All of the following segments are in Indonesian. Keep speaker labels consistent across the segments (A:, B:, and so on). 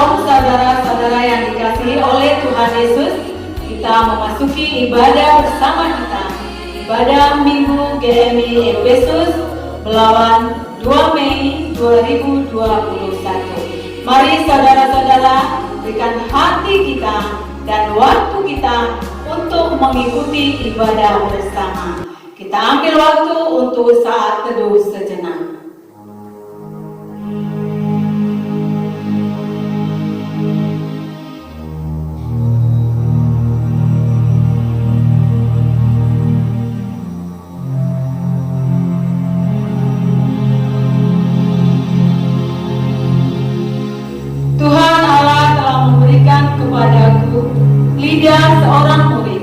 A: Shalom saudara-saudara yang dikasihi oleh Tuhan Yesus. Kita memasuki ibadah bersama kita. Ibadah Minggu GMI Efesus Belawan 2 Mei 2021. Mari saudara-saudara berikan hati kita dan waktu kita untuk mengikuti ibadah bersama. Kita ambil waktu untuk saat teduh sejenak. Kepadaku lidah seorang murid,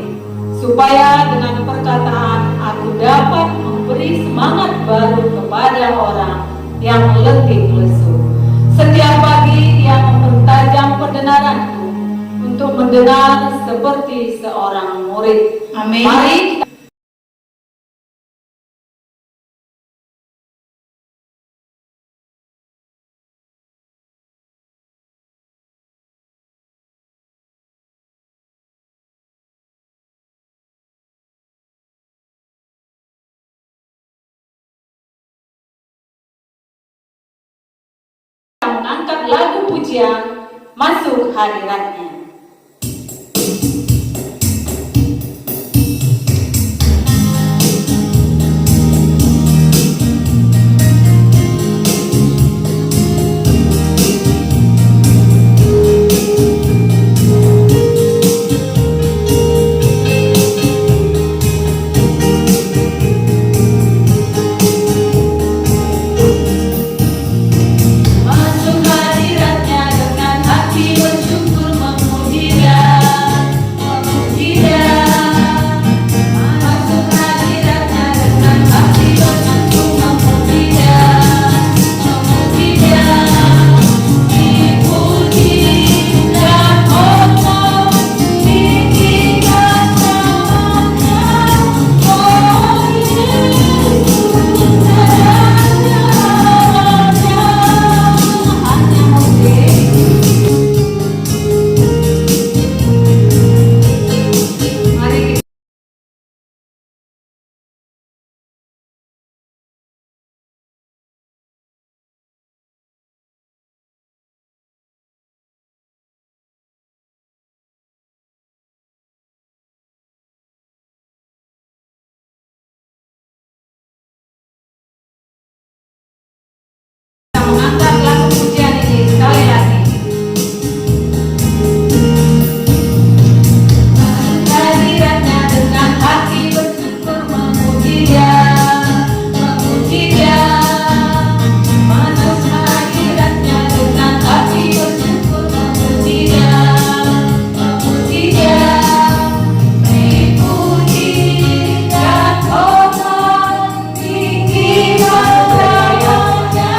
A: supaya dengan perkataan aku dapat memberi semangat baru kepada orang yang letih lesu. Setiap pagi dia mempertajam pendengaranku untuk mendengar seperti seorang murid. Amin. Mari kita mengangkat lagu pujian masuk hadiratnya. Mengangkat lagu pujian ini sekali lagi. Hadiratnya dengan hati bersyukur memuji Dia, memuji Dia. Masuk hadiratnya dengan hati bersyukur memuji Dia, memuji Dia. Dipuji dan hormat tinggi martabatnya.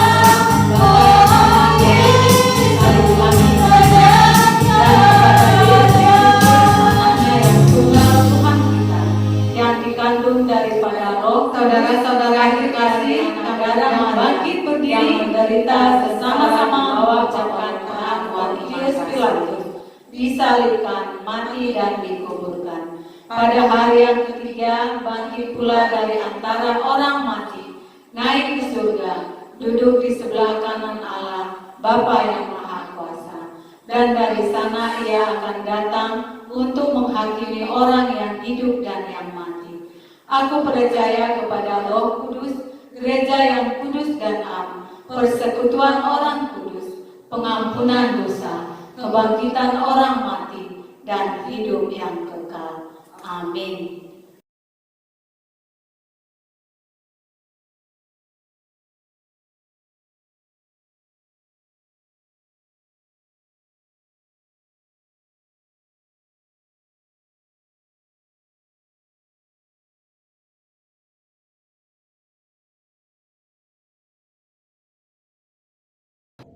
A: Daripada roh, saudara-saudara kekasih, saudara bangkit berdiri menderita bersama-sama mengucapkan perang Pontius Pilatus, disalibkan, mati dan dikuburkan. Pada hari yang ketiga bangkit pula dari antara orang mati, naik ke surga, duduk di sebelah kanan Allah, Bapa yang Maha Kuasa. Dan dari sana Ia akan datang untuk menghakimi orang yang hidup dan yang mati. Aku percaya kepada Roh Kudus, gereja yang kudus dan am, persekutuan orang kudus, pengampunan dosa, kebangkitan orang mati, dan hidup yang kekal. Amin.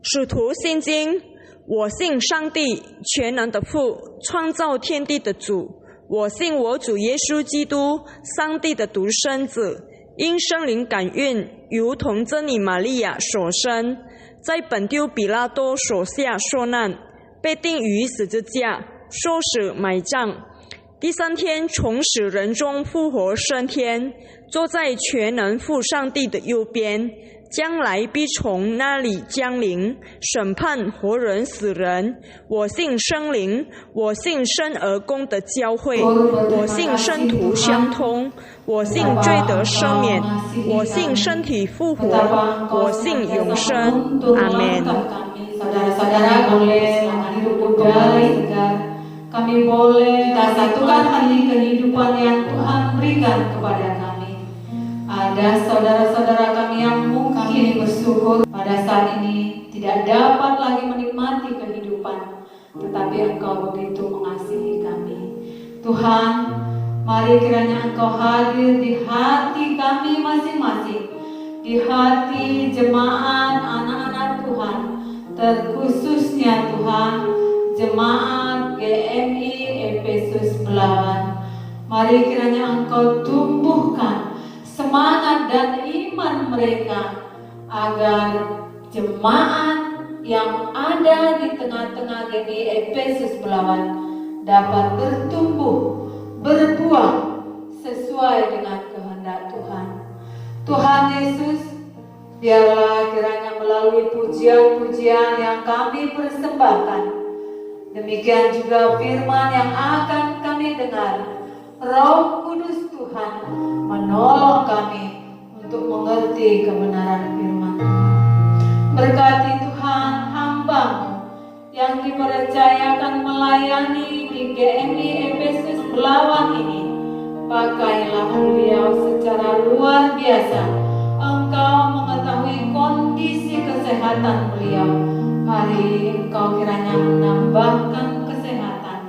B: 使徒信经，我信上帝全能的父，创造天地的主。我信我主耶稣基督，上帝的独生子，因圣灵感孕，如同真理玛利亚所生，在本丢比拉多手下受难，被钉于十字架，受死埋葬。第三天从死人中复活升天，坐在全能父上帝的右边，将来必从那里降临，审判活人死人。我信圣灵，我信生而公的教会，我信圣徒相通，我信罪得赦免，我信身体复活，我信永生。阿门。
A: Saudara-saudara boleh selamat hidup kembali segar. Kami boleh kita satukan hati kehidupan yang Tuhan berikan kepada kami. Ada saudara-saudara kami yang mungkin bersyukur pada saat ini tidak dapat lagi menikmati kehidupan, tetapi Engkau begitu mengasihi kami. Tuhan, mari kiranya Engkau hadir di hati kami masing-masing, di hati jemaat anak-anak Tuhan, terkhususnya Tuhan jemaat GMI Efesus Belawan. Mari kiranya Engkau tumbuhkan semangat dan iman mereka agar jemaat yang ada di tengah-tengah GMI Efesus Belawan dapat bertumbuh, berbuah sesuai dengan kehendak Tuhan. Tuhan Yesus, biarlah kiranya melalui pujian-pujian yang kami persembahkan, demikian juga firman yang akan kami dengar, Roh Kudus Tuhan menolong kami untuk mengerti kebenaran firman Tuhan. Berkati Tuhan hamba-Mu yang dipercayakan melayani di GMI Efesus Belawan ini. Pakailah beliau secara luar biasa. Engkau mengetahui kondisi kesehatan beliau. Hari Engkau kiranya menambahkan kesehatan,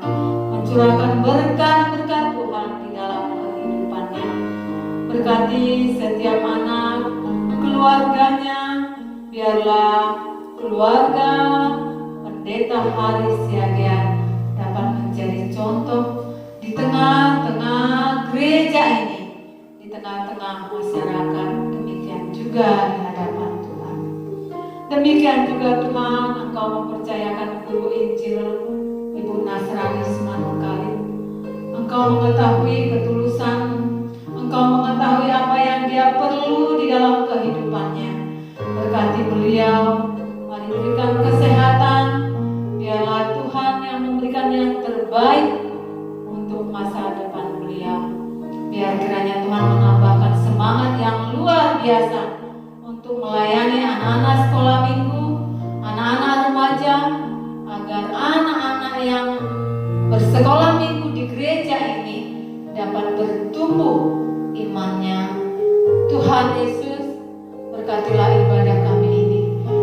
A: mencurahkan berkat-berkat Tuhan di dalam kehidupannya. Berkati setiap anak, keluarganya, biarlah keluarga Pendeta Haris Siagian dapat menjadi contoh di tengah-tengah gereja ini, di tengah-tengah masyarakat, demikian juga di hadapan Tuhan. Demikian juga Tuhan, Engkau mempercayakan guru Injil Ibu Nasrani Semanungkalit. Engkau mengetahui ketulusan, Engkau mengetahui apa yang dia perlu di dalam kehidupannya. Berkati beliau, mari berikan kesehatan, biarlah Tuhan yang memberikan yang terbaik untuk masa depan beliau. Biar kiranya Tuhan menambahkan semangat yang luar biasa untuk melayani anak-anak sekolah minggu, anak-anak remaja, agar anak-anak yang bersekolah minggu di gereja ini dapat bertumbuh imannya. Tuhan Yesus, berkatilah ibadah kami ini.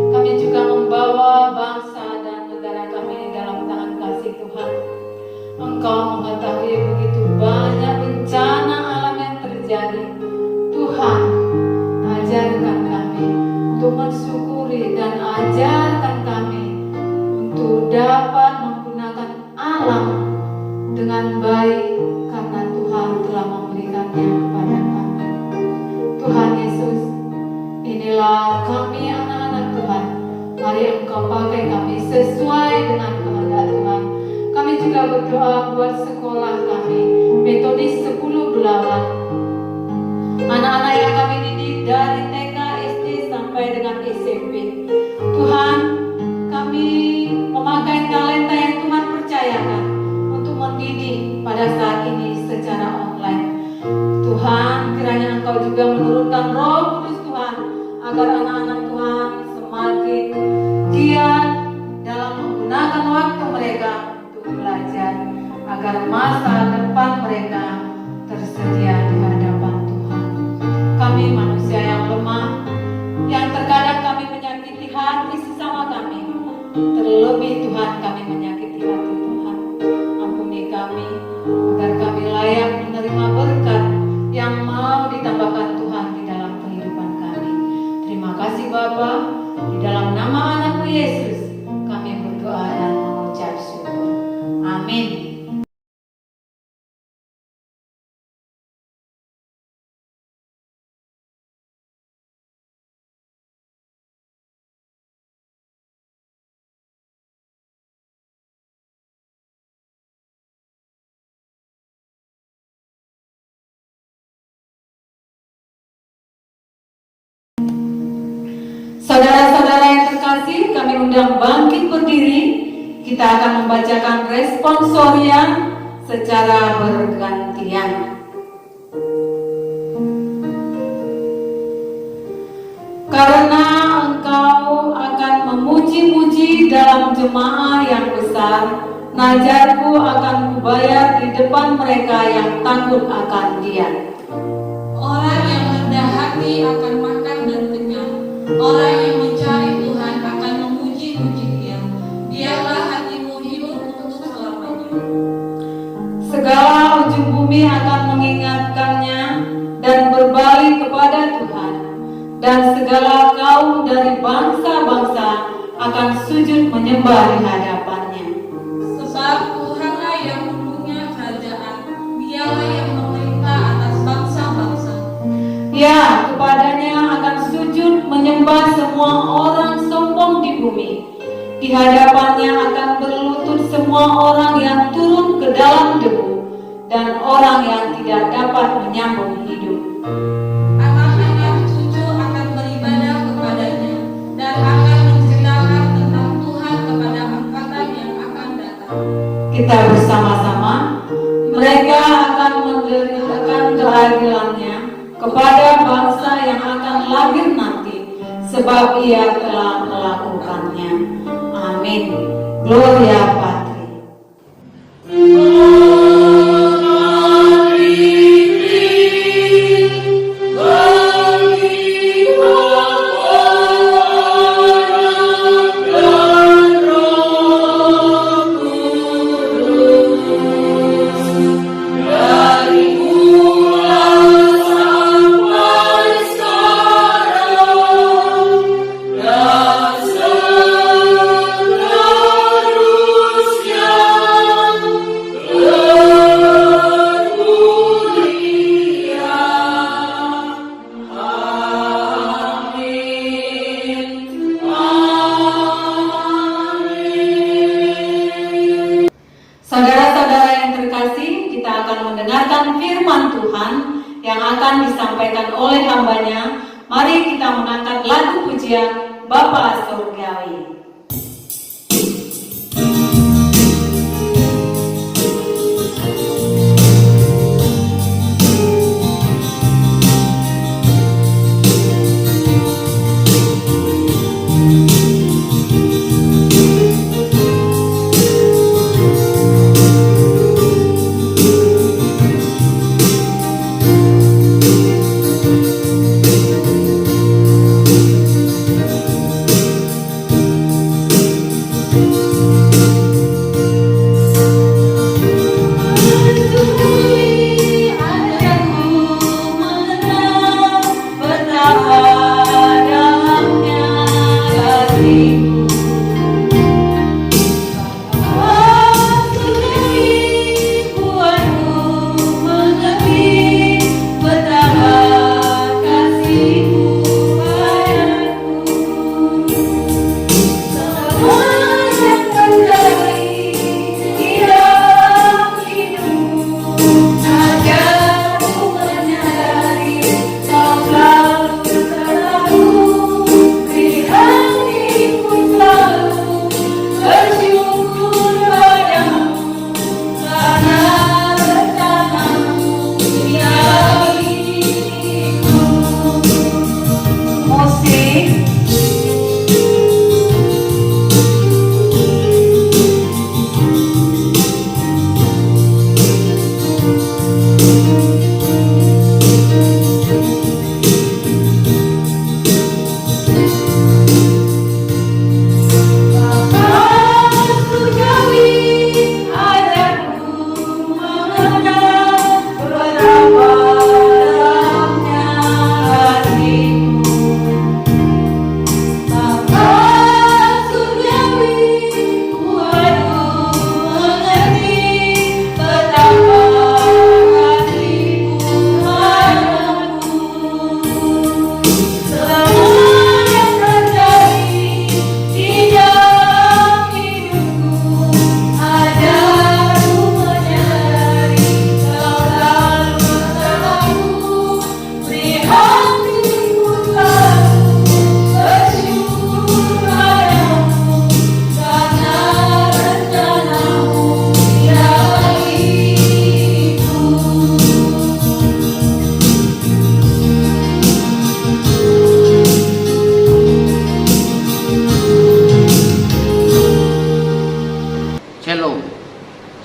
A: Kami juga membawa bangsa dan negara kami di dalam tangan kasih Tuhan. Engkau mengetahui begitu banyak bencana alam yang terjadi. Tuhan, ajarkan kami untuk mensyukuri dan ajarkan kami untuk dapat menggunakan alam dengan baik karena Tuhan telah memberikannya kepada kami. Tuhan Yesus, inilah kami anak-anak Tuhan. Mari Engkau pakai kami sesuai dengan kehendak Tuhan. Kami juga berdoa buat sekolah kami, Metodis 10 Belawan. Anak-anak yang kami didik dari TK, SD sampai dengan SMP. Tuhan, kami memakai talenta yang Tuhan percayakan untuk mendidik pada saat ini secara online. Tuhan, kiranya Engkau juga menurunkan Roh Kudus Tuhan, agar anak-anak Tuhan semakin giat dalam menggunakan waktu mereka belajar, agar masa depan mereka tersedia di hadapan Tuhan. Kami manusia yang lemah, yang terkadang kami menyakiti hati sesama kami, terlebih Tuhan kami menyakiti hati Tuhan. Ampuni kami, agar kami layak menerima berkat yang mau ditambahkan Tuhan di dalam kehidupan kami. Terima kasih Bapa, di dalam nama anakmu Yesus kami berdoa dan mengucap syukur. Amin. terkasih, kami undang bangkit berdiri. Kita akan membacakan responsoria secara bergantian. Karena engkau akan memuji-muji dalam jemaah yang besar, najarku akan kubayar di depan mereka yang takut akan Dia.
C: Orang yang rendah hati akan makan dan kenyang. Orang yang mencari Tuhan akan memuji-muji Dia. Biarlah hatimu hidup untuk selamanya.
A: Segala ujung bumi akan mengingatkannya dan berbalik kepada Tuhan. Dan segala kaum dari bangsa-bangsa akan sujud menyembah di hadapannya.
C: Sebab Tuhanlah yang mempunyai kerajaan. Dialah yang memerintah atas bangsa-bangsa.
A: Ya, kepadanya akan sujud menyembah semua orang sombong di bumi. Di hadapannya akan berlutut semua orang yang turun ke dalam debu dan orang yang tidak dapat menyambung hidup.
C: Anak-anak cucu akan beribadah kepadanya dan akan menceritakan tentang Tuhan kepada angkatan yang akan datang.
A: Kita bersama-sama, mereka akan menderitakan keadilannya kepada bangsa yang akan lahir nanti, sebab Ia telah melakukannya. Amin. Gloria Patri. Saudara-saudara yang terkasih, kita akan mendengarkan firman Tuhan yang akan disampaikan oleh hambanya. Mari kita mengangkat lagu pujian Bapa Surgawi.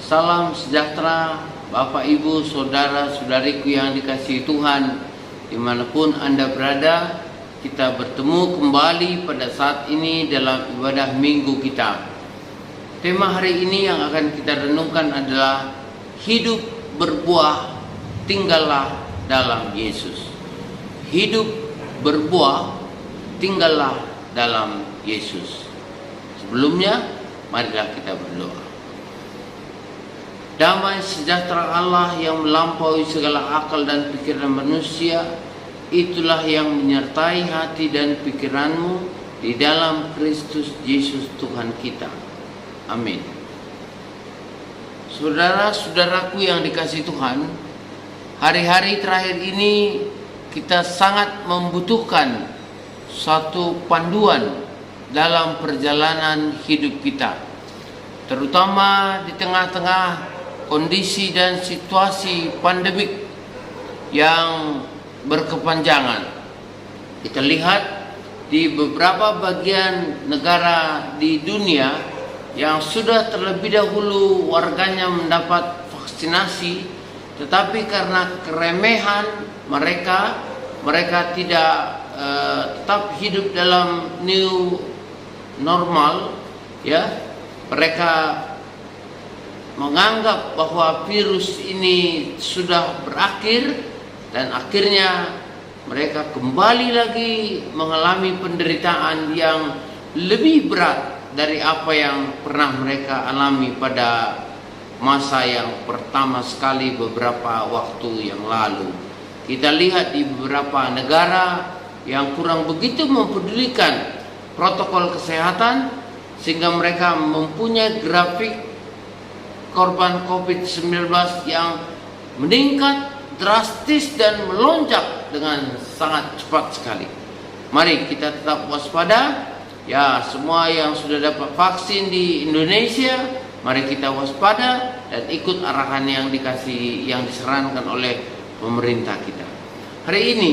D: Salam sejahtera Bapak, Ibu, Saudara-saudariku yang dikasihi Tuhan, dimanapun Anda berada. Kita bertemu kembali pada saat ini dalam ibadah minggu kita. Tema hari ini yang akan kita renungkan adalah hidup berbuah, tinggallah dalam Yesus. Hidup berbuah, tinggallah dalam Yesus. Sebelumnya, marilah kita berdoa. Damai sejahtera Allah yang melampaui segala akal dan pikiran manusia, itulah yang menyertai hati dan pikiranmu di dalam Kristus Yesus Tuhan kita. Amin. Saudara-saudaraku yang dikasihi Tuhan, hari-hari terakhir ini kita sangat membutuhkan suatu panduan dalam perjalanan hidup kita, terutama di tengah-tengah kondisi dan situasi pandemik yang berkepanjangan. Kita lihat di beberapa bagian negara di dunia yang sudah terlebih dahulu warganya mendapat vaksinasi, tetapi karena keremehan mereka tidak tetap hidup dalam new normal, ya. Mereka menganggap bahwa virus ini sudah berakhir, dan akhirnya mereka kembali lagi mengalami penderitaan yang lebih berat dari apa yang pernah mereka alami pada masa yang pertama sekali beberapa waktu yang lalu. Kita lihat di beberapa negara yang kurang begitu mempedulikan protokol kesehatan, sehingga mereka mempunyai grafik korban COVID-19 yang meningkat drastis dan melonjak dengan sangat cepat sekali. Mari kita tetap waspada. Ya, semua yang sudah dapat vaksin di Indonesia, mari kita waspada dan ikut arahan yang disarankan oleh pemerintah kita. Hari ini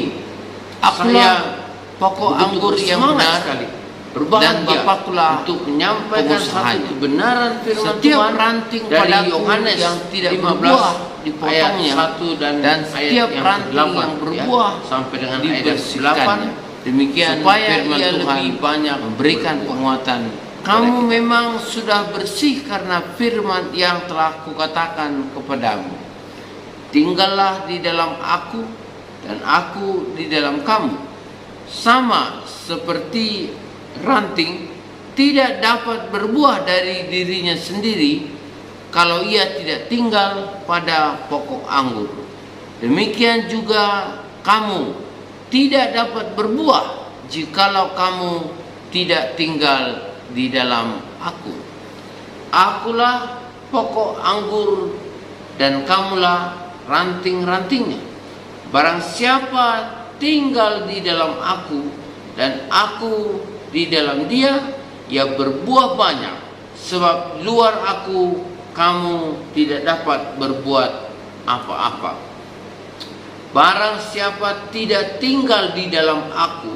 D: saya pokok anggur yang benar sekali, berbahagia untuk menyampaikan satu kebenaran firman Tuhan dari Yohanes yang tidak berbuah dipotongnya dan setiap ranting yang berbuah sampai dengan ayat 8. Demikian supaya ia lebih banyak memberikan penguatan. Kamu memang sudah bersih karena firman yang telah kukatakan kepadamu. Tinggallah di dalam aku dan aku di dalam kamu. Sama seperti ranting tidak dapat berbuah dari dirinya sendiri kalau ia tidak tinggal pada pokok anggur. Demikian juga kamu tidak dapat berbuah jikalau kamu tidak tinggal di dalam aku. Akulah pokok anggur dan kamulah ranting-rantingnya. Barang siapa tinggal di dalam aku dan aku di dalam dia, ia berbuah banyak, sebab luar aku kamu tidak dapat berbuat apa-apa. Barang siapa tidak tinggal di dalam aku,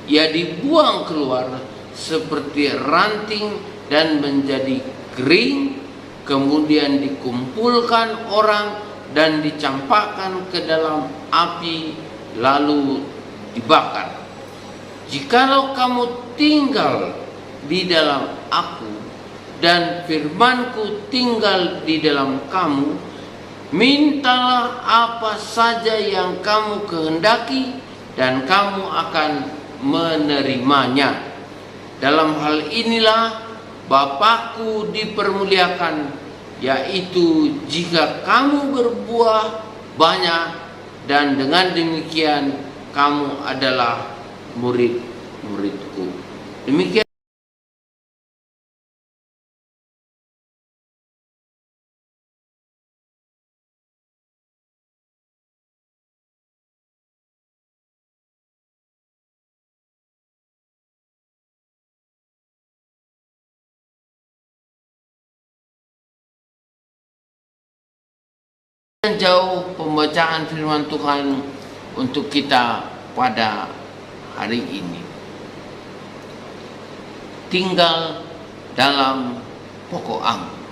D: ia dibuang keluar seperti ranting dan menjadi kering, kemudian dikumpulkan orang dan dicampakkan ke dalam api lalu dibakar. Jikalau kamu tinggal di dalam aku dan firmanku tinggal di dalam kamu, mintalah apa saja yang kamu kehendaki dan kamu akan menerimanya. Dalam hal inilah Bapakku dipermuliakan, yaitu jika kamu berbuah banyak, dan dengan demikian kamu adalah murid-muridku. Demikian jauh pembacaan firman Tuhan untuk kita pada hari ini. Tinggal dalam pokok anggur.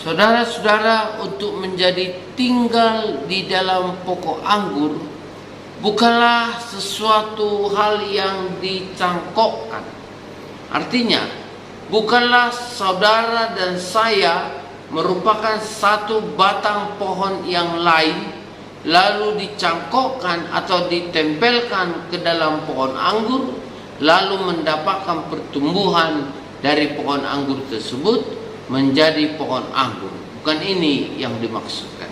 D: Saudara-saudara, untuk menjadi tinggal di dalam pokok anggur bukanlah sesuatu hal yang dicangkokkan. Artinya, bukanlah saudara dan saya merupakan satu batang pohon yang lain lalu dicangkokkan atau ditempelkan ke dalam pohon anggur lalu mendapatkan pertumbuhan dari pohon anggur tersebut menjadi pohon anggur. Bukan ini yang dimaksudkan.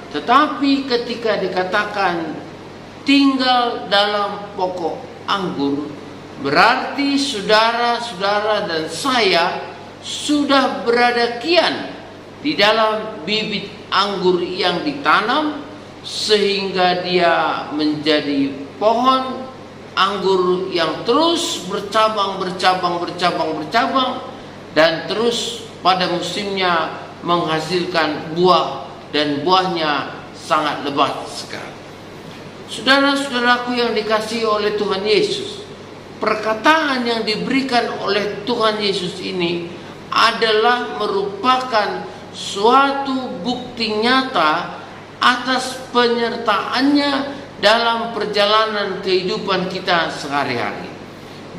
D: Tetapi ketika dikatakan tinggal dalam pokok anggur, berarti saudara-saudara dan saya sudah berada kian di dalam bibit anggur yang ditanam sehingga dia menjadi pohon anggur yang terus bercabang dan terus pada musimnya menghasilkan buah dan buahnya sangat lebat sekali. Saudara-saudaraku yang dikasihi oleh Tuhan Yesus, perkataan yang diberikan oleh Tuhan Yesus ini adalah merupakan suatu bukti nyata atas penyertaannya dalam perjalanan kehidupan kita sehari-hari.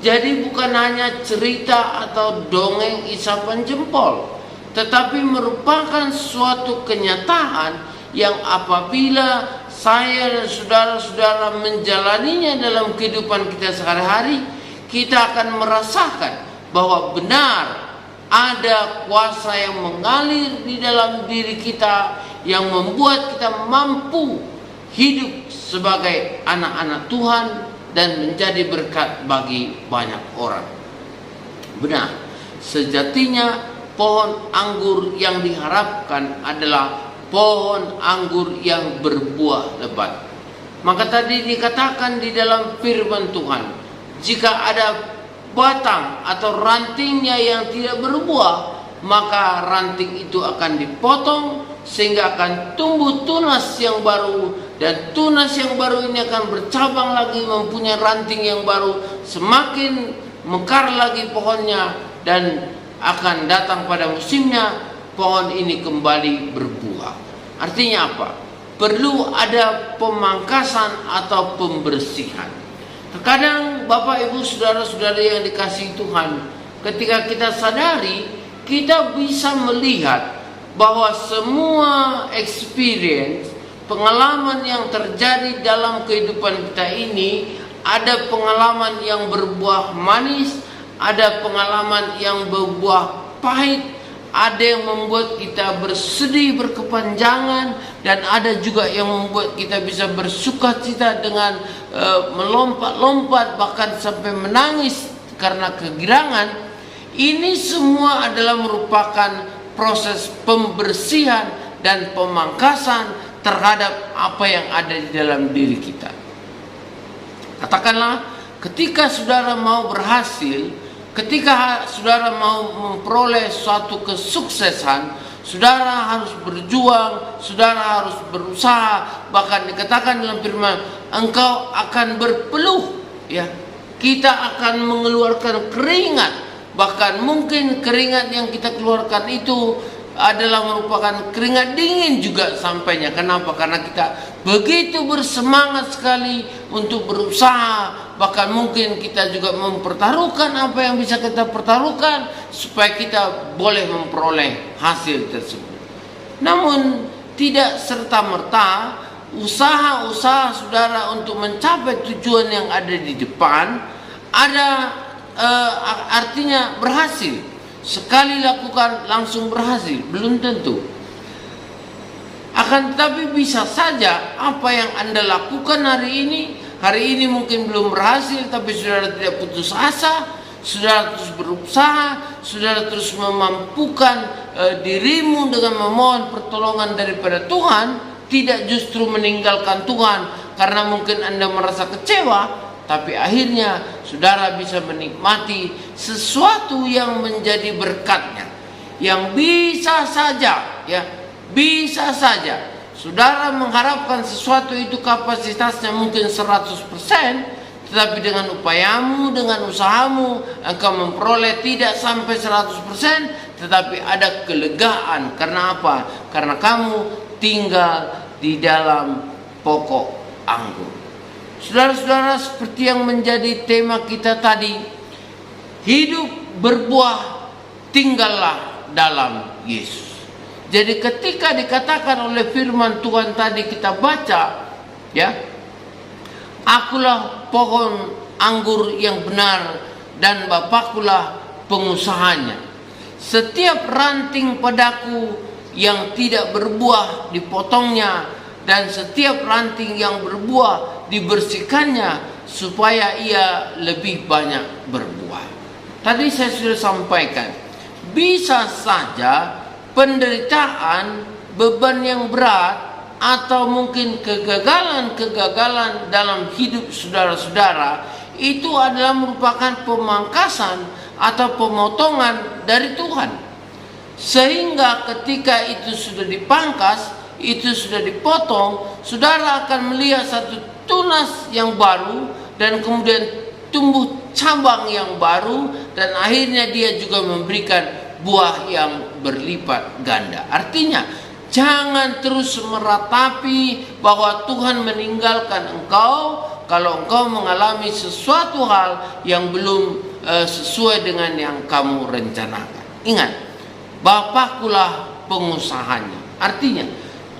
D: Jadi bukan hanya cerita atau dongeng isapan jempol, tetapi merupakan suatu kenyataan yang apabila saya dan saudara-saudara menjalaninya dalam kehidupan kita sehari-hari, kita akan merasakan bahwa benar ada kuasa yang mengalir di dalam diri kita yang membuat kita mampu hidup sebagai anak-anak Tuhan dan menjadi berkat bagi banyak orang. Benar, sejatinya pohon anggur yang diharapkan adalah pohon anggur yang berbuah lebat. Maka tadi dikatakan di dalam firman Tuhan, jika ada batang atau rantingnya yang tidak berbuah, maka ranting itu akan dipotong sehingga akan tumbuh tunas yang baru, dan tunas yang baru ini akan bercabang lagi, mempunyai ranting yang baru, semakin mekar lagi pohonnya, dan akan datang pada musimnya pohon ini kembali berbuah. Artinya apa? Perlu ada pemangkasan atau pembersihan. Terkadang Bapak Ibu saudara-saudari yang dikasihi Tuhan, ketika kita sadari, kita bisa melihat bahwa semua experience, pengalaman yang terjadi dalam kehidupan kita ini, ada pengalaman yang berbuah manis, ada pengalaman yang berbuah pahit, ada yang membuat kita bersedih berkepanjangan, dan ada juga yang membuat kita bisa bersukacita dengan melompat-lompat bahkan sampai menangis karena kegirangan. Ini semua adalah merupakan proses pembersihan dan pemangkasan terhadap apa yang ada di dalam diri kita. Katakanlah, ketika saudara mau berhasil, ketika saudara mau memperoleh suatu kesuksesan, saudara harus berjuang, saudara harus berusaha. Bahkan dikatakan dalam firman, engkau akan berpeluh, ya. Kita akan mengeluarkan keringat. Bahkan mungkin keringat yang kita keluarkan itu adalah merupakan keringat dingin juga sampainya. Kenapa? Karena kita begitu bersemangat sekali untuk berusaha. Bahkan mungkin kita juga mempertaruhkan apa yang bisa kita pertaruhkan supaya kita boleh memperoleh hasil tersebut. Namun tidak serta-merta usaha-usaha saudara untuk mencapai tujuan yang ada di depan ada artinya berhasil. Sekali lakukan langsung berhasil, belum tentu. Akan tetapi bisa saja apa yang Anda lakukan hari ini mungkin belum berhasil, tapi saudara tidak putus asa, saudara terus berusaha, saudara terus memampukan dirimu dengan memohon pertolongan daripada Tuhan, tidak justru meninggalkan Tuhan karena mungkin Anda merasa kecewa. Tapi akhirnya saudara bisa menikmati sesuatu yang menjadi berkatnya, yang bisa saja, ya, bisa saja saudara mengharapkan sesuatu itu kapasitasnya mungkin 100%, tetapi dengan upayamu, dengan usahamu, engkau memperoleh tidak sampai 100%, tetapi ada kelegaan. Karena apa? Karena kamu tinggal di dalam pokok anggur. Saudara-saudara, seperti yang menjadi tema kita tadi, hidup berbuah, tinggallah dalam Yesus. Jadi ketika dikatakan oleh firman Tuhan tadi kita baca, ya, akulah pohon anggur yang benar dan Bapakkulah pengusahanya. Setiap ranting padaku yang tidak berbuah dipotongnya, dan setiap ranting yang berbuah dibersihkannya, supaya ia lebih banyak berbuah. Tadi saya sudah sampaikan, bisa saja penderitaan, beban yang berat, atau mungkin kegagalan-kegagalan dalam hidup saudara-saudara itu adalah merupakan pemangkasan atau pemotongan dari Tuhan. Sehingga ketika itu sudah dipangkas, itu sudah dipotong, saudara akan melihat satu tunas yang baru, dan kemudian tumbuh cabang yang baru, dan akhirnya dia juga memberikan buah yang berlipat ganda. Artinya, jangan terus meratapi bahwa Tuhan meninggalkan engkau kalau engkau mengalami sesuatu hal yang belum sesuai dengan yang kamu rencanakan. Ingat, Bapakkulah pengusahanya. Artinya,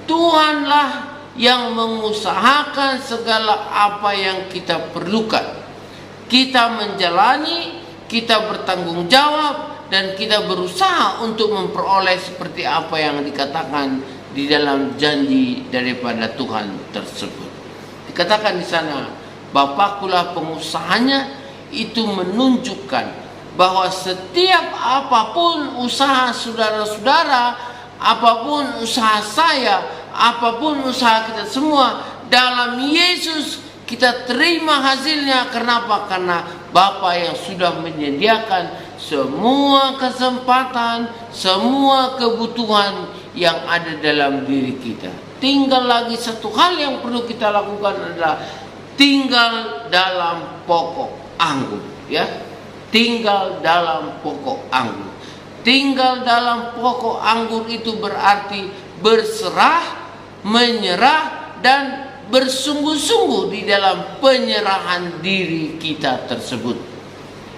D: Tuhanlah yang mengusahakan segala apa yang kita perlukan. Kita menjalani, kita bertanggung jawab, dan kita berusaha untuk memperoleh seperti apa yang dikatakan di dalam janji daripada Tuhan tersebut. Dikatakan di sana, Bapakkulah pengusahanya, itu menunjukkan bahwa setiap apapun usaha saudara-saudara, apapun usaha saya, apapun usaha kita semua, dalam Yesus kita terima hasilnya. Kenapa? Karena Bapa yang sudah menyediakan semua kesempatan, semua kebutuhan yang ada dalam diri kita. Tinggal lagi satu hal yang perlu kita lakukan adalah tinggal dalam pokok anggur, ya. Tinggal dalam pokok anggur. Tinggal dalam pokok anggur itu berarti berserah, menyerah, dan bersungguh-sungguh di dalam penyerahan diri kita tersebut.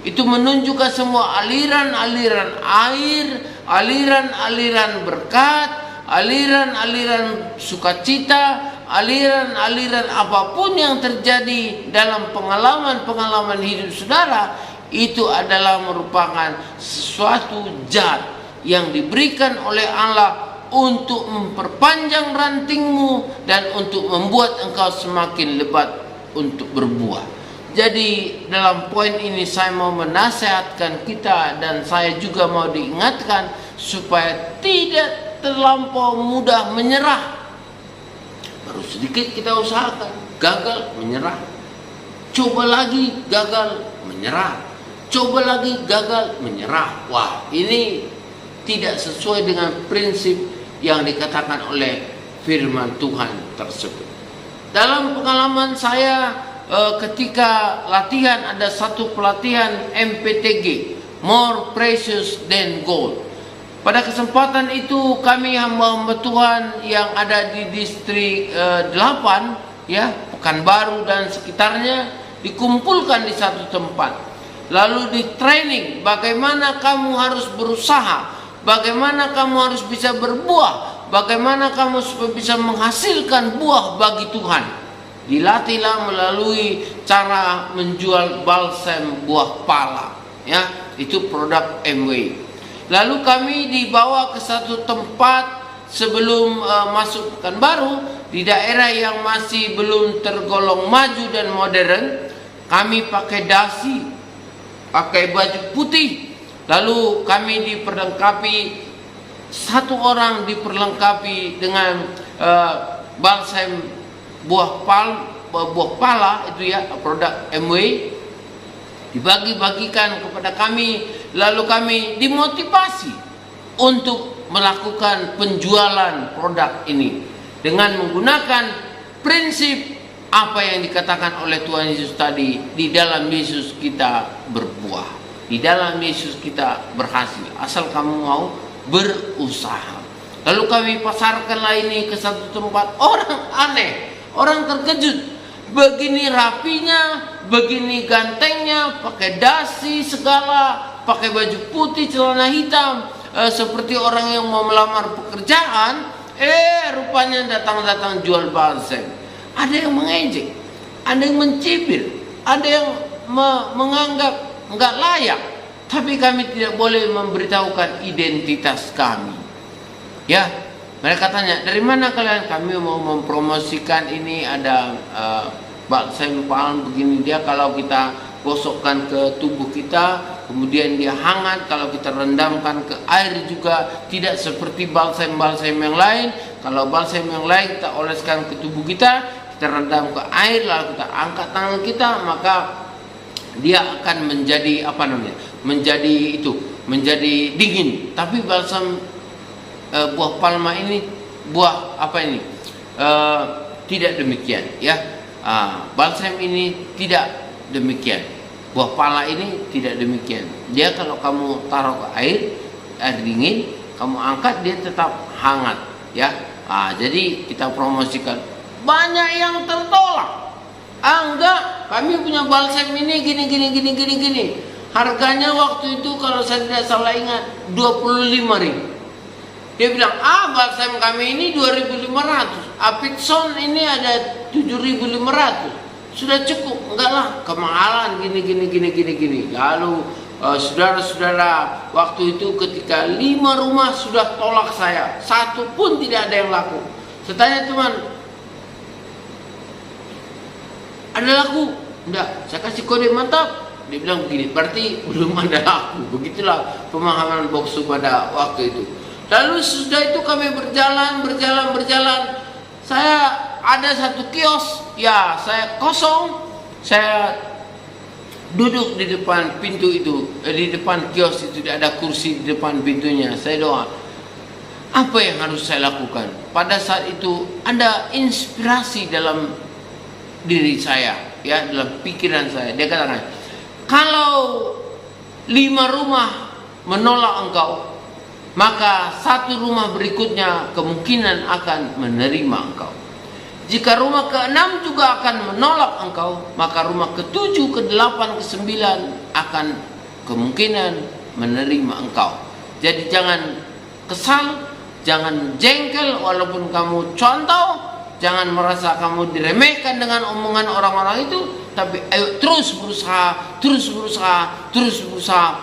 D: Itu menunjukkan semua aliran-aliran air, aliran-aliran berkat, aliran-aliran sukacita, aliran-aliran apapun yang terjadi dalam pengalaman-pengalaman hidup saudara, itu adalah merupakan sesuatu zat yang diberikan oleh Allah untuk memperpanjang rantingmu dan untuk membuat engkau semakin lebat untuk berbuah. Jadi dalam poin ini saya mau menasihatkan kita, dan saya juga mau diingatkan supaya tidak terlampau mudah menyerah. Baru sedikit kita usahakan, gagal, menyerah. Coba lagi, gagal, menyerah. Coba lagi, gagal, menyerah. Wah, ini tidak sesuai dengan prinsip yang dikatakan oleh firman Tuhan tersebut. Dalam pengalaman saya, ketika latihan, ada satu pelatihan MPTG, More Precious Than Gold. Pada kesempatan itu kami hamba-hamba Tuhan yang ada di distrik 8, ya, Pekanbaru dan sekitarnya, dikumpulkan di satu tempat. Lalu di training bagaimana kamu harus berusaha, bagaimana kamu harus bisa berbuah, bagaimana kamu supaya bisa menghasilkan buah bagi Tuhan. Dilatihlah melalui cara menjual balsam buah pala, ya, itu produk MW. Lalu kami dibawa ke satu tempat sebelum masuk Pekanbaru, di daerah yang masih belum tergolong maju dan modern. Kami pakai dasi, pakai baju putih, lalu kami diperlengkapi, satu orang diperlengkapi dengan balsam buah pala itu, ya, produk MW, dibagi-bagikan kepada kami. Lalu kami dimotivasi untuk melakukan penjualan produk ini dengan menggunakan prinsip apa yang dikatakan oleh Tuhan Yesus tadi, di dalam Yesus kita berbuah. Di dalam Yesus kita berhasil, asal kamu mau berusaha. Lalu kami pasarkanlah ini ke satu tempat. Orang aneh, orang terkejut. Begini rapinya, begini gantengnya, pakai dasi segala, pakai baju putih, celana hitam, seperti orang yang mau melamar pekerjaan. Rupanya datang-datang jual balsem. Ada yang mengejek, ada yang mencibir, ada yang menganggap enggak layak. Tapi kami tidak boleh memberitahukan identitas kami. Ya, mereka tanya, dari mana kalian? Kami mau mempromosikan ini, ada balsem palm begini. Dia kalau kita gosokkan ke tubuh kita, kemudian dia hangat. Kalau kita rendamkan ke air juga tidak seperti balsem-balsem yang lain. Kalau balsem yang lain kita oleskan ke tubuh kita, kita rendam ke air, lalu kita angkat tangan kita, maka dia akan menjadi menjadi dingin. Tapi balsam buah palma ini, tidak demikian, ya. Balsam ini tidak demikian. Buah pala ini tidak demikian. Dia kalau kamu taruh ke air dingin, kamu angkat dia tetap hangat, ya. Jadi kita promosikan. Banyak yang tertolak. Enggak, kami punya balsam ini gini. Harganya waktu itu kalau saya tidak salah ingat 25.000. Dia bilang, balsam kami ini 2.500, Apixon ini ada 7.500, sudah cukup. Enggak lah, kemahalan gini. Lalu saudara-saudara, waktu itu ketika 5 rumah sudah tolak saya, satu pun tidak ada yang laku. Saya tanya teman, ada laku? Enggak, saya kasih kode mantap. Dia bilang begini, berarti belum ada laku. Begitulah pemahaman Boksu pada waktu itu. Lalu sudah itu kami berjalan. Saya ada satu kios, ya saya kosong. Saya duduk di depan pintu itu, di depan kios itu, tidak ada kursi di depan pintunya. Saya doa, apa yang harus saya lakukan? Pada saat itu ada inspirasi dalam diri saya, ya, dalam pikiran saya. Dia katakan, kalau 5 rumah menolak engkau, maka 1 rumah berikutnya kemungkinan akan menerima engkau. Jika rumah ke-6 juga akan menolak engkau, maka rumah ke-7, ke-8, ke-9 akan kemungkinan menerima engkau. Jadi jangan kesal, jangan jengkel walaupun kamu contoh, jangan merasa kamu diremehkan dengan omongan orang-orang itu, tapi ayo terus berusaha,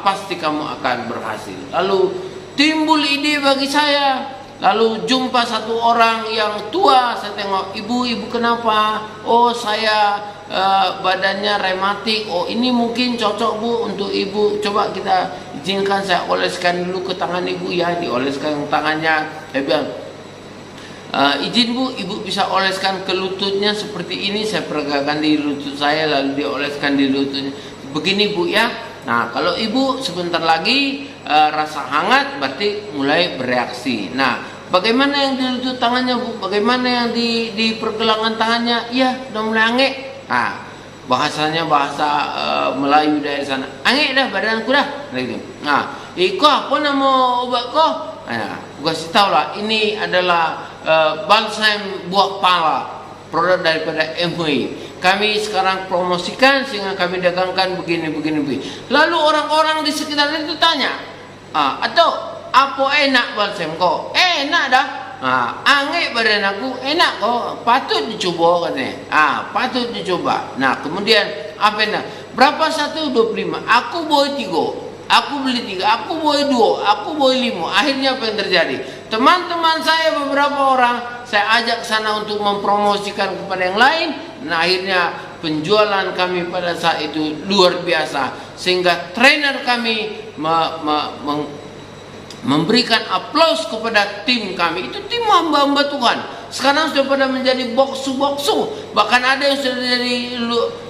D: pasti kamu akan berhasil. Lalu timbul ide bagi saya, lalu jumpa satu orang yang tua. Saya tengok, ibu kenapa? Oh, saya badannya rematik. Oh, ini mungkin cocok bu untuk ibu. Coba kita izinkan saya oleskan dulu ke tangan ibu, ya. Dioleskan tangannya. Saya bilang, izin bu, ibu bisa oleskan ke lututnya seperti ini. Saya peragakan di lutut saya, lalu dioleskan di lututnya. Begini bu, ya. Nah, kalau ibu sebentar lagi rasa hangat, berarti mulai bereaksi. Nah, bagaimana yang di lutut tangannya bu? Bagaimana yang di pergelangan tangannya? Iya, udah mulai ange. Nah, bahasanya bahasa Melayu dari sana. Ange dah badanku dah. Nah, kok apa nama obat kok? Nah, gua kasih tahu lah, ini adalah balsam buah pala, produk daripada MUI. Kami sekarang promosikan sehingga kami dagangkan begini. Lalu orang-orang di sekitar itu tanya, atau apa enak balsam kok? Enak dah. Ange badan aku enak kok, patut dicoba katanya. Patut dicoba. Nah, kemudian apa enak? Berapa satu? 25. Aku bawa 3. Aku beli 3, aku bawa 2, aku bawa 5. Akhirnya apa yang terjadi? Teman-teman saya beberapa orang saya ajak sana untuk mempromosikan kepada yang lain. Nah, akhirnya penjualan kami pada saat itu luar biasa, sehingga trainer kami memberikan aplaus kepada tim kami. Itu tim hamba-hamba Tuhan. Sekarang sudah pada menjadi boksu. Bahkan ada yang sudah jadi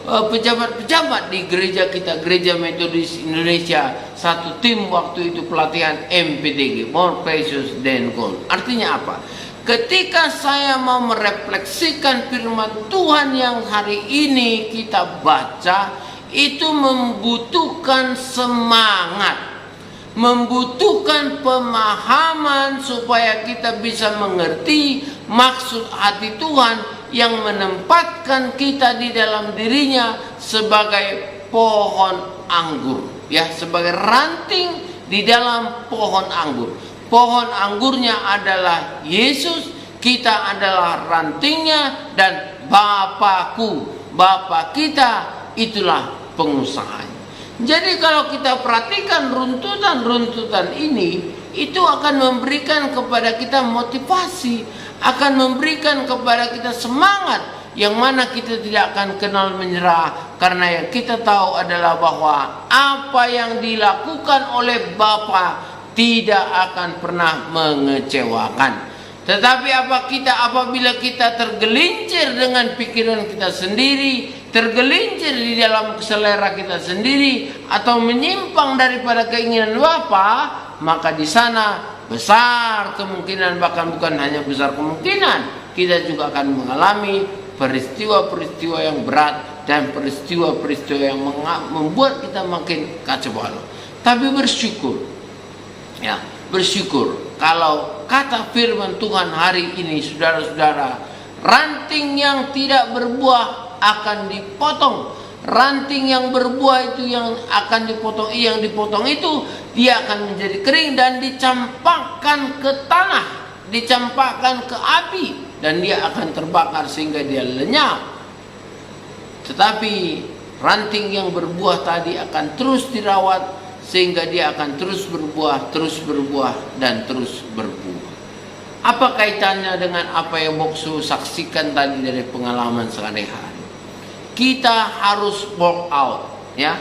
D: pejabat-pejabat di gereja kita, Gereja Metodis Indonesia. Satu tim waktu itu pelatihan MPDG, More Precious Than Gold. Artinya apa? Ketika saya mau merefleksikan firman Tuhan yang hari ini kita baca, itu membutuhkan semangat, membutuhkan pemahaman supaya kita bisa mengerti maksud hati Tuhan yang menempatkan kita di dalam dirinya sebagai pohon anggur, ya, sebagai ranting di dalam pohon anggur. Pohon anggurnya adalah Yesus, kita adalah rantingnya, dan Bapakku, Bapa kita itulah pengusahanya. Jadi kalau kita perhatikan runtutan-runtutan ini, itu akan memberikan kepada kita motivasi, akan memberikan kepada kita semangat, yang mana kita tidak akan kenal menyerah, karena yang kita tahu adalah bahwa apa yang dilakukan oleh Bapa tidak akan pernah mengecewakan. Tetapi apabila kita tergelincir dengan pikiran kita sendiri, tergelincir di dalam selera kita sendiri, atau menyimpang daripada keinginan Bapa, maka di sana besar kemungkinan, bahkan bukan hanya besar kemungkinan, kita juga akan mengalami peristiwa-peristiwa yang berat dan peristiwa-peristiwa yang membuat kita makin kacau balau. Tapi bersyukur, ya, bersyukur kalau kata firman Tuhan hari ini, saudara-saudara, ranting yang tidak berbuah akan dipotong. Ranting yang berbuah itu yang akan dipotong, yang dipotong itu dia akan menjadi kering dan dicampakkan ke tanah, dicampakkan ke api, dan dia akan terbakar sehingga dia lenyap. Tetapi ranting yang berbuah tadi akan terus dirawat sehingga dia akan terus berbuah, dan terus berbuah. Apa kaitannya dengan apa yang Boksu saksikan tadi dari pengalaman sehari-hari? Kita harus walk out, ya.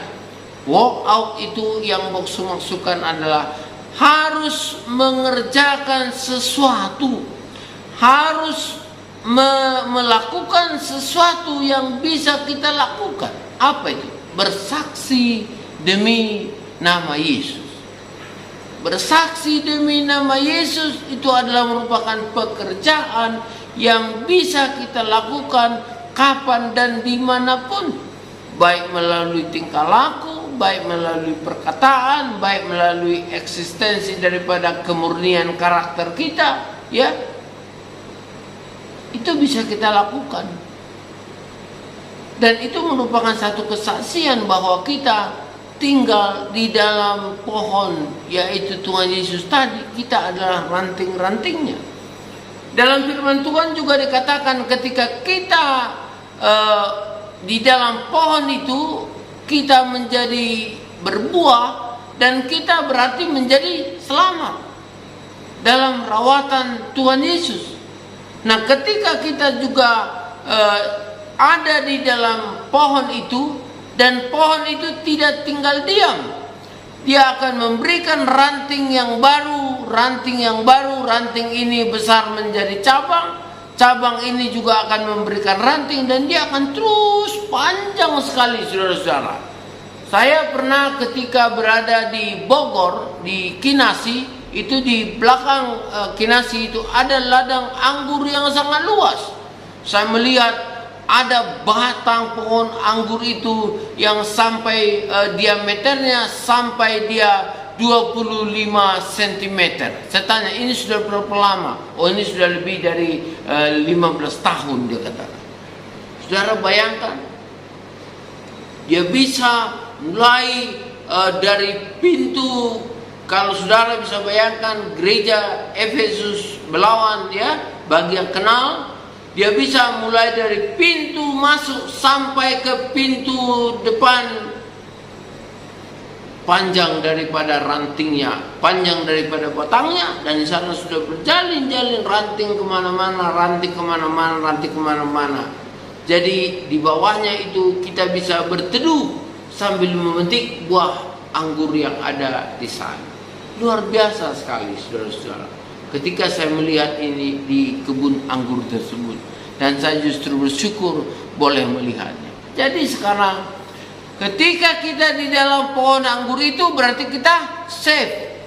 D: Walk out itu yang Boksu maksudkan adalah harus mengerjakan sesuatu, harus melakukan sesuatu yang bisa kita lakukan. Apa itu? Bersaksi demi nama Yesus. Bersaksi demi nama Yesus itu adalah merupakan pekerjaan yang bisa kita lakukan kapan dan dimanapun, baik melalui tingkah laku, baik melalui perkataan, baik melalui eksistensi daripada kemurnian karakter kita, ya, itu bisa kita lakukan. Dan itu merupakan satu kesaksian bahwa kita tinggal di dalam pohon, yaitu Tuhan Yesus tadi. Kita adalah ranting-rantingnya. Dalam firman Tuhan juga dikatakan ketika kita di dalam pohon itu, kita menjadi berbuah, dan kita berarti menjadi selamat dalam rawatan Tuhan Yesus. Nah, ketika kita juga ada di dalam pohon itu, dan pohon itu tidak tinggal diam, dia akan memberikan ranting yang baru, ranting yang baru. Ranting ini besar menjadi cabang, cabang ini juga akan memberikan ranting, dan dia akan terus panjang sekali, saudara-saudara. Saya pernah ketika berada di Bogor, di Kinasi, itu di belakang Kinasi itu ada ladang anggur yang sangat luas. Saya melihat ada batang pohon anggur itu yang sampai diameternya sampai dia 25 cm. Saya tanya, ini sudah berapa lama? Oh, ini sudah lebih dari 15 tahun, dia katakan. Saudara bayangkan, dia bisa mulai dari pintu, kalau saudara bisa bayangkan gereja Efesus Belawan, ya, bagi yang kenal, dia bisa mulai dari pintu masuk sampai ke pintu depan. Panjang daripada rantingnya, panjang daripada batangnya, dan di sana sudah berjalin-jalin ranting kemana-mana, ranting kemana-mana, ranting kemana-mana. Jadi di bawahnya itu kita bisa berteduh sambil memetik buah anggur yang ada di sana. Luar biasa sekali, saudara-saudara, ketika saya melihat ini di kebun anggur tersebut, dan saya justru bersyukur boleh melihatnya. Jadi sekarang ketika kita di dalam pohon anggur itu, berarti kita safe,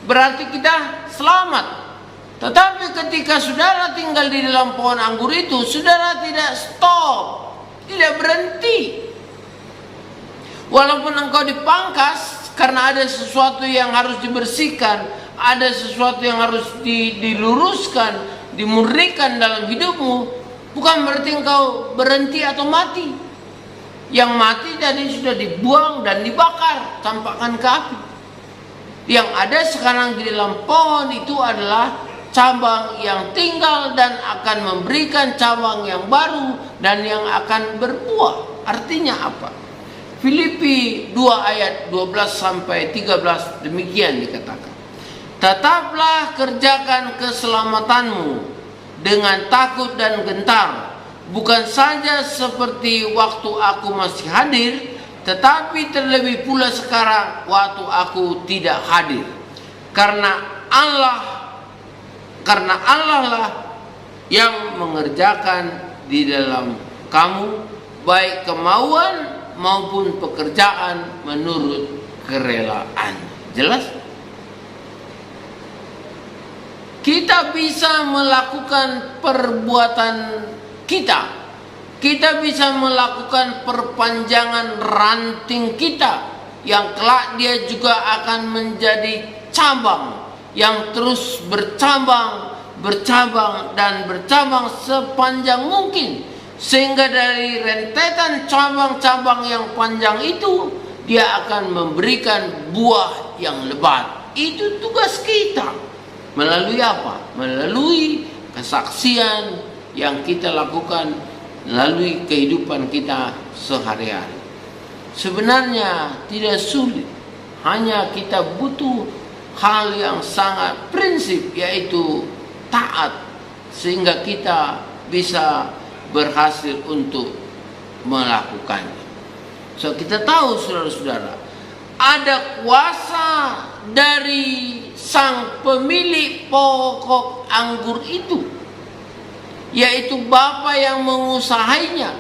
D: berarti kita selamat. Tetapi ketika saudara tinggal di dalam pohon anggur itu, saudara tidak stop, tidak berhenti. Walaupun engkau dipangkas karena ada sesuatu yang harus dibersihkan, ada sesuatu yang harus diluruskan, dimurnikan dalam hidupmu, bukan berarti engkau berhenti atau mati. Yang mati tadi sudah dibuang dan dibakar, campakkan ke api. Yang ada sekarang di dalam pohon itu adalah cabang yang tinggal dan akan memberikan cabang yang baru dan yang akan berbuah. Artinya apa? Filipi 2 ayat 12 sampai 13 demikian dikatakan. Tetaplah kerjakan keselamatanmu dengan takut dan gentar, bukan saja seperti waktu aku masih hadir, tetapi terlebih pula sekarang waktu aku tidak hadir. Karena Allah lah yang mengerjakan di dalam kamu baik kemauan maupun pekerjaan menurut kerelaan. Jelas? Kita bisa melakukan perbuatan kita. Kita bisa melakukan perpanjangan ranting kita yang kelak dia juga akan menjadi cabang yang terus bercabang dan bercabang sepanjang mungkin. Sehingga dari rentetan cabang-cabang yang panjang itu, dia akan memberikan buah yang lebat. Itu tugas kita. Melalui apa? Melalui kesaksian yang kita lakukan, melalui kehidupan kita sehari-hari. Sebenarnya tidak sulit. Hanya kita butuh hal yang sangat prinsip, yaitu taat. Sehingga kita bisa berhasil untuk melakukannya. So kita tahu saudara-saudara, ada kuasa dari sang pemilik pokok anggur itu, yaitu Bapa yang mengusahainya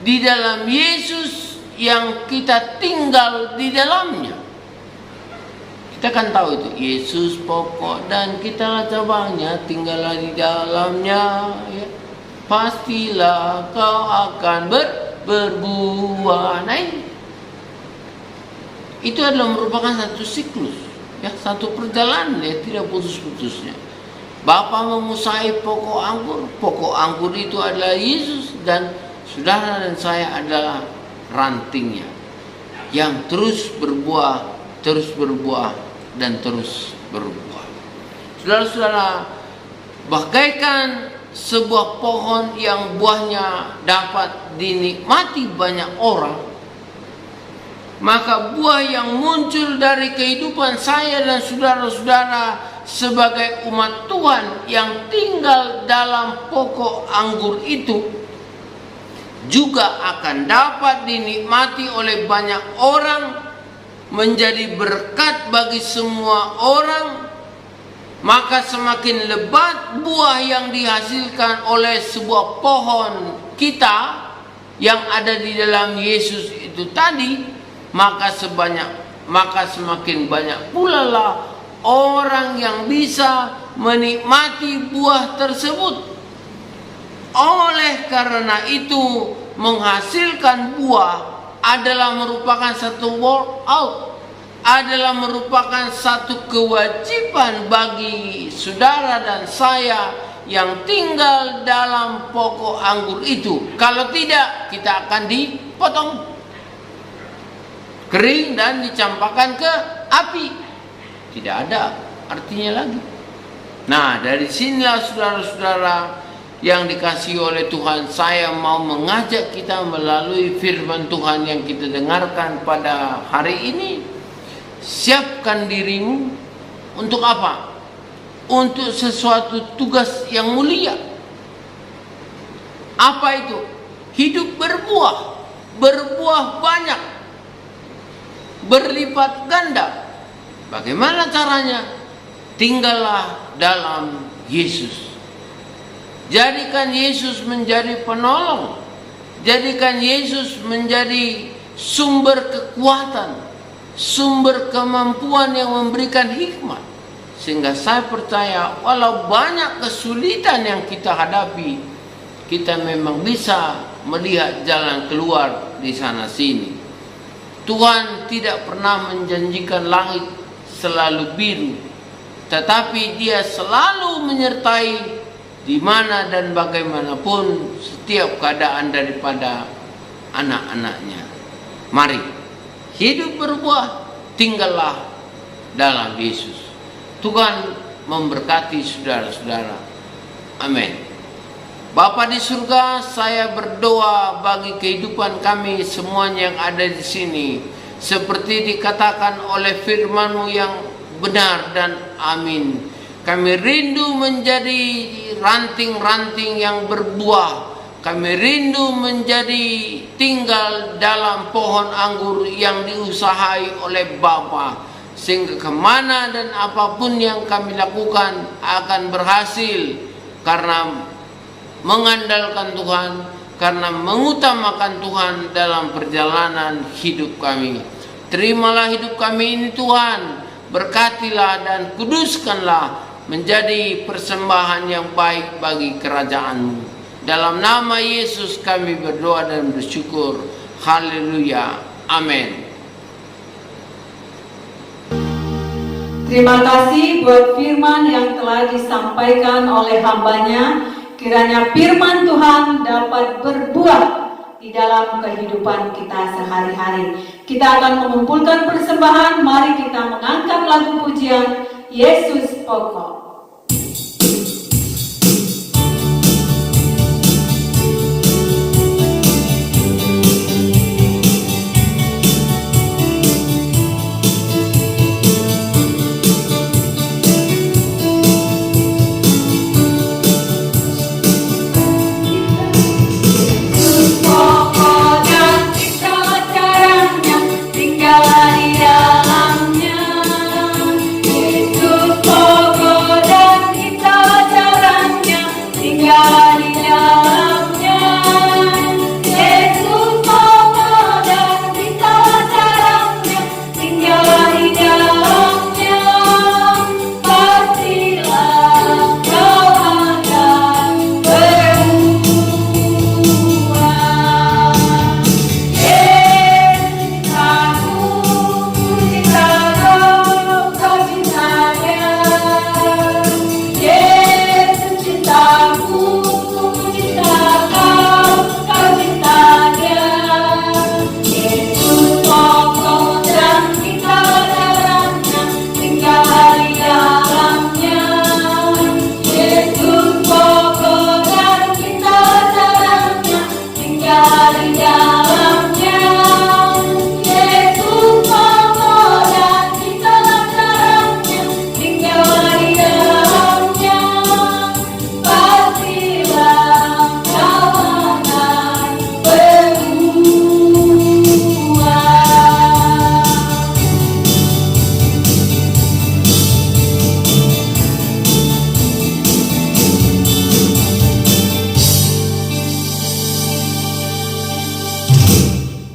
D: di dalam Yesus yang kita tinggal di dalamnya. Kita kan tahu itu, Yesus pokok dan kita cabangnya, tinggallah di dalamnya, ya. Pastilah kau akan berbuah. Nah ini, itu adalah merupakan satu siklus, ya, satu perjalanan ya, tidak putus-putusnya. Bapa mengusahi pokok anggur itu adalah Yesus, dan saudara dan saya adalah rantingnya yang terus berbuah dan terus berbuah. Saudara-saudara, bagaikan sebuah pohon yang buahnya dapat dinikmati banyak orang, maka buah yang muncul dari kehidupan saya dan saudara-saudara sebagai umat Tuhan yang tinggal dalam pokok anggur itu juga akan dapat dinikmati oleh banyak orang, menjadi berkat bagi semua orang. Maka semakin lebat buah yang dihasilkan oleh sebuah pohon kita yang ada di dalam Yesus itu tadi, maka semakin banyak pula lah orang yang bisa menikmati buah tersebut. Oleh karena itu, menghasilkan buah adalah merupakan satu work out, adalah merupakan satu kewajiban bagi saudara dan saya yang tinggal dalam pokok anggur itu. Kalau tidak, kita akan dipotong, kering dan dicampakkan ke api. Tidak ada artinya lagi. Nah, dari sinilah saudara-saudara yang dikasihi oleh Tuhan, saya mau mengajak kita melalui firman Tuhan yang kita dengarkan pada hari ini. Siapkan dirimu untuk apa? Untuk sesuatu tugas yang mulia. Apa itu? Hidup berbuah banyak, berlipat ganda. Bagaimana caranya? Tinggallah dalam Yesus. Jadikan Yesus menjadi penolong. Jadikan Yesus menjadi sumber kekuatan, sumber kemampuan yang memberikan hikmat. Sehingga saya percaya walau banyak kesulitan yang kita hadapi, kita memang bisa melihat jalan keluar di sana sini. Tuhan tidak pernah menjanjikan langit selalu biru, tetapi Dia selalu menyertai di mana dan bagaimanapun setiap keadaan daripada anak-anaknya. Mari hidup berbuah, tinggallah dalam Yesus. Tuhan memberkati saudara-saudara. Amin. Bapa di surga, saya berdoa bagi kehidupan kami semuanya yang ada di sini, seperti dikatakan oleh firman-Mu yang benar dan amin. Kami rindu menjadi ranting-ranting yang berbuah. Kami rindu menjadi tinggal dalam pohon anggur yang diusahai oleh Bapa, sehingga kemana dan apapun yang kami lakukan akan berhasil karena mengandalkan Tuhan, karena mengutamakan Tuhan dalam perjalanan hidup kami. Terimalah hidup kami ini Tuhan, berkatilah dan kuduskanlah menjadi persembahan yang baik bagi kerajaan-Mu. Dalam nama Yesus kami berdoa dan bersyukur. Haleluya. Amin.
A: Terima kasih buat firman yang telah disampaikan oleh hamba-Nya. Kiranya firman Tuhan dapat berbuah di dalam kehidupan kita sehari-hari. Kita akan mengumpulkan persembahan. Mari kita mengangkat lagu pujian Yesus Pokok.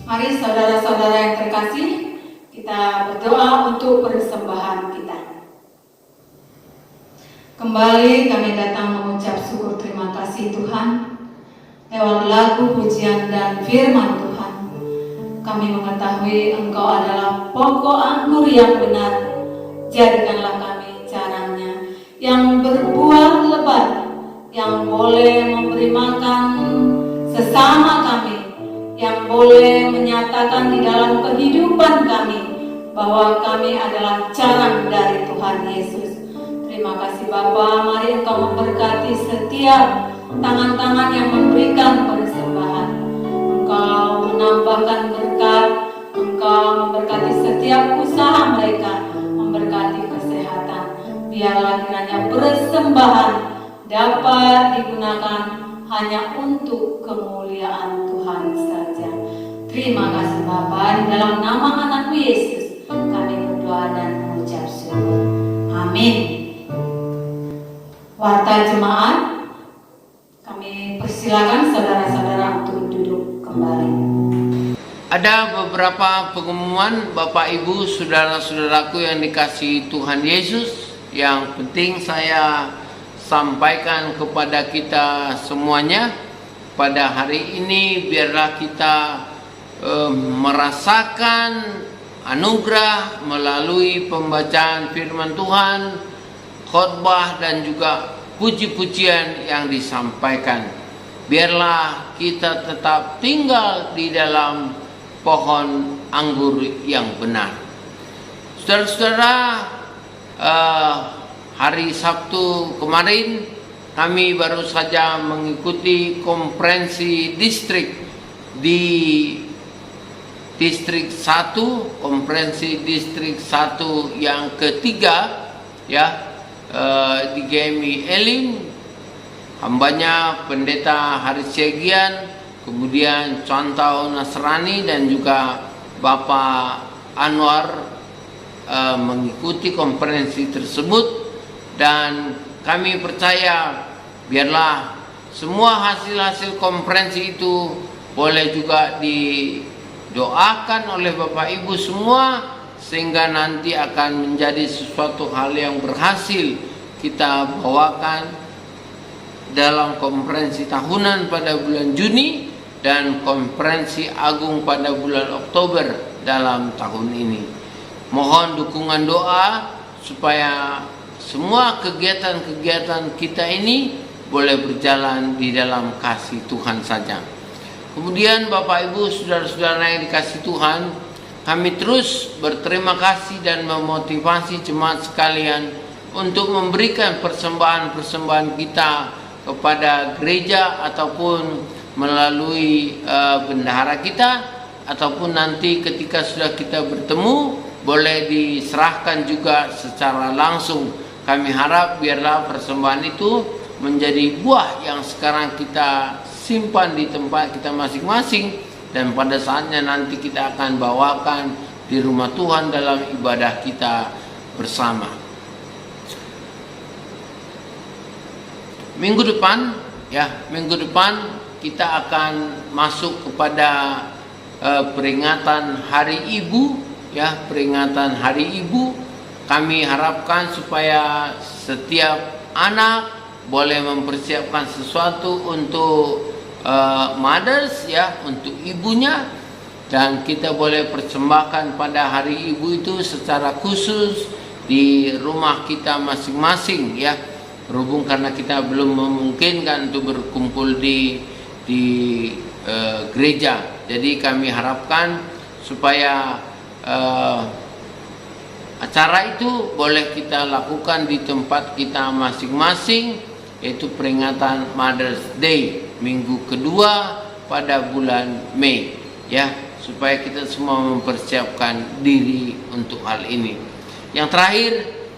A: Mari saudara-saudara yang terkasih, kita berdoa untuk persembahan kita. Kembali kami datang mengucap syukur terima kasih Tuhan lewat lagu pujian dan firman Tuhan. Kami mengetahui Engkau adalah pokok anggur yang benar. Jadikanlah kami caranya yang berbuah lebat, yang boleh memberi makan sesama kami, yang boleh menyatakan di dalam kehidupan kami bahwa kami adalah carang dari Tuhan Yesus. Terima kasih Bapa, mari Engkau memberkati setiap tangan-tangan yang memberikan persembahan. Engkau menambahkan berkat, Engkau memberkati setiap usaha mereka, memberkati kesehatan. Biarlah kiranya persembahan dapat digunakan hanya untuk kemuliaan Tuhan saja. Terima kasih Bapa, di dalam nama anak-Mu Yesus kami berdoa dan mengucap syukur. Amin. Warta jemaat, kami persilakan saudara-saudara untuk duduk kembali.
D: Ada beberapa pengumuman Bapak Ibu saudara-saudaraku yang dikasihi Tuhan Yesus, yang penting saya sampaikan kepada kita semuanya pada hari ini. Biarlah kita merasakan anugerah melalui pembacaan firman Tuhan, khotbah dan juga puji-pujian yang disampaikan. Biarlah kita tetap tinggal di dalam pohon anggur yang benar. Saudara-saudara, hari Sabtu kemarin kami baru saja mengikuti konferensi distrik di Distrik 1, konferensi Distrik 1 yang ketiga, ya, di GMI Elim. Hambanya Pendeta Haris Syegian, kemudian Contoh Nasrani dan juga Bapak Anwar mengikuti konferensi tersebut, dan kami percaya biarlah semua hasil-hasil konferensi itu boleh juga didoakan oleh Bapak Ibu semua, sehingga nanti akan menjadi sesuatu hal yang berhasil kita bawakan dalam konferensi tahunan pada bulan Juni dan konferensi agung pada bulan Oktober dalam tahun ini. Mohon dukungan doa supaya semua kegiatan-kegiatan kita ini boleh berjalan di dalam kasih Tuhan saja. Kemudian Bapak Ibu, saudara-saudara yang dikasihi Tuhan, kami terus berterima kasih dan memotivasi jemaat sekalian untuk memberikan persembahan-persembahan kita kepada gereja ataupun melalui bendahara kita, ataupun nanti ketika sudah kita bertemu boleh diserahkan juga secara langsung. Kami harap biarlah persembahan itu menjadi buah yang sekarang kita simpan di tempat kita masing-masing, dan pada saatnya nanti kita akan bawakan di rumah Tuhan dalam ibadah kita bersama. Minggu depan kita akan masuk kepada peringatan Hari Ibu, ya, peringatan Hari Ibu. Kami harapkan supaya setiap anak boleh mempersiapkan sesuatu untuk mothers, ya, untuk ibunya, dan kita boleh persembahkan pada Hari Ibu itu secara khusus di rumah kita masing-masing, ya. Berhubung karena kita belum memungkinkan untuk berkumpul di gereja, jadi kami harapkan supaya acara itu boleh kita lakukan di tempat kita masing-masing, yaitu peringatan Mother's Day minggu kedua pada bulan Mei, ya, supaya kita semua mempersiapkan diri untuk hal ini. Yang terakhir,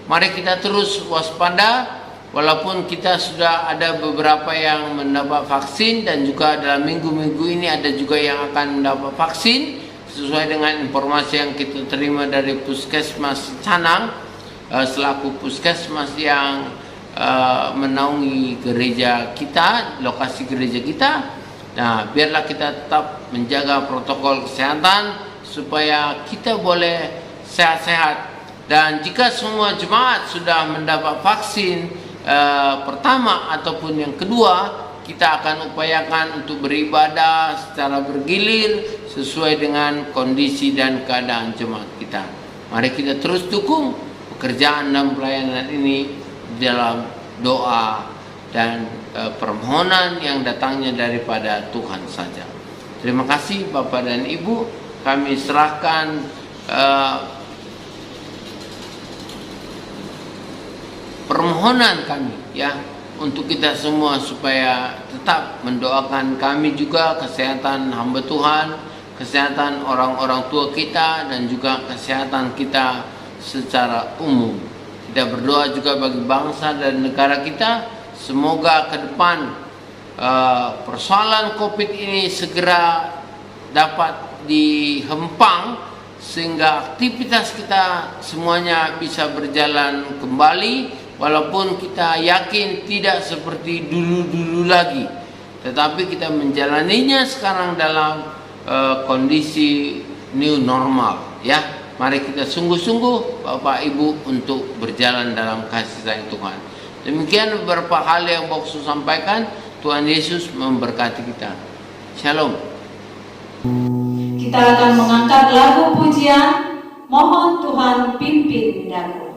D: mari kita terus waspada. Walaupun kita sudah ada beberapa yang mendapat vaksin, dan juga dalam minggu-minggu ini ada juga yang akan mendapat vaksin sesuai dengan informasi yang kita terima dari Puskesmas Canang selaku puskesmas yang menaungi gereja kita, lokasi gereja kita. Nah, biarlah kita tetap menjaga protokol kesehatan supaya kita boleh sehat-sehat. Dan jika semua jemaat sudah mendapat vaksin pertama ataupun yang kedua, kita akan upayakan untuk beribadah secara bergilir sesuai dengan kondisi dan keadaan jemaat kita. Mari kita terus dukung pekerjaan dan pelayanan ini dalam doa dan permohonan yang datangnya daripada Tuhan saja. Terima kasih Bapak dan Ibu. Kami serahkan permohonan kami, ya, untuk kita semua supaya tetap mendoakan kami juga, kesehatan hamba Tuhan, kesehatan orang-orang tua kita, dan juga kesehatan kita secara umum. Kita berdoa juga bagi bangsa dan negara kita. Semoga ke depan persoalan COVID ini segera dapat dihempang, sehingga aktivitas kita semuanya bisa berjalan kembali. Walaupun kita yakin tidak seperti dulu-dulu lagi, tetapi kita menjalaninya sekarang dalam kondisi new normal, ya. Mari kita sungguh-sungguh Bapak Ibu untuk berjalan dalam kasih sayang Tuhan. Demikian beberapa hal yang Boksu sampaikan. Tuhan Yesus memberkati kita. Shalom.
A: Kita akan mengangkat lagu pujian, mohon Tuhan pimpin lidahku.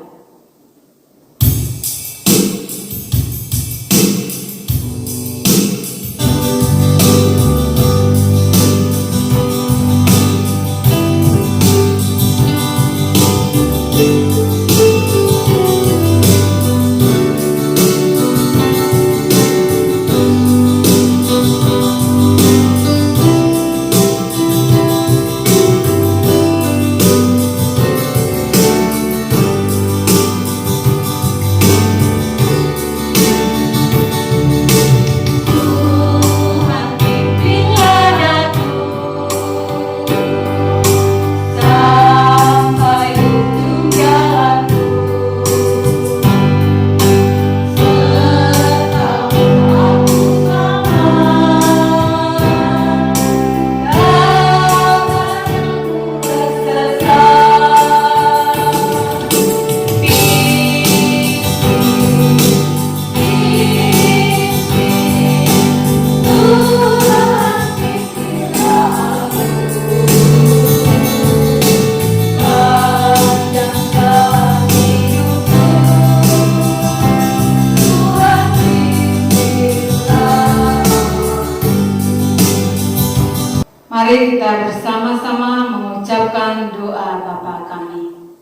A: Mari kita bersama-sama mengucapkan doa Bapa kami.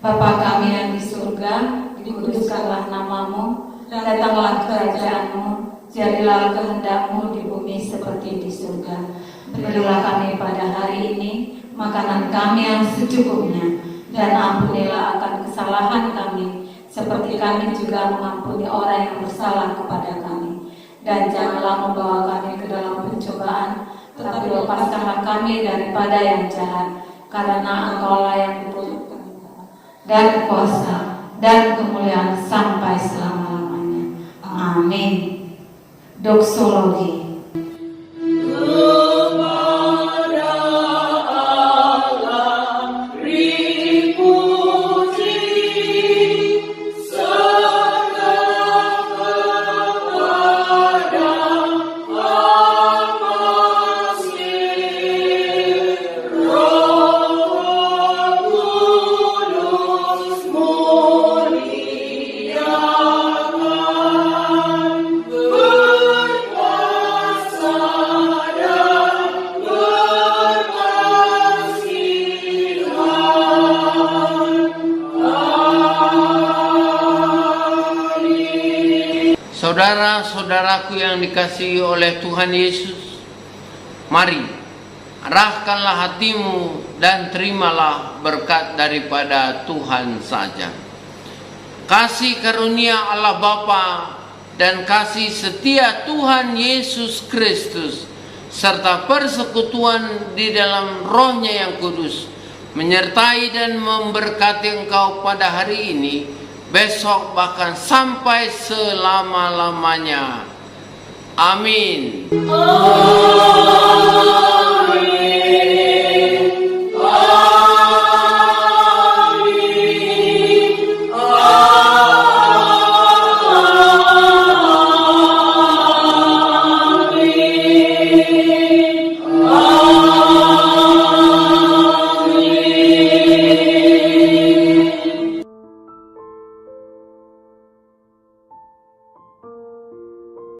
A: Bapa kami yang di surga, dikuduskanlah namamu, datanglah kerajaanmu, jadilah kehendak-Mu di bumi seperti di surga. Berilah kami pada hari ini makanan kami yang secukupnya, dan ampunilah akan kesalahan kami, seperti kami juga mengampuni orang yang bersalah kepada kami. Dan janganlah membawa kami ke dalam pencobaan, tetapi lepaskanlah kami daripada yang jahat, karena Engkaulah yang berkuasa dan kuasa dan kemuliaan sampai selama-lamanya. Amin. Doksologi.
D: Saudara-saudaraku yang dikasihi oleh Tuhan Yesus, mari arahkanlah hatimu dan terimalah berkat daripada Tuhan saja. Kasih karunia Allah Bapa dan kasih setia Tuhan Yesus Kristus serta persekutuan di dalam Roh-Nya yang kudus menyertai dan memberkati engkau pada hari ini, besok, bahkan sampai selama-lamanya. Amin.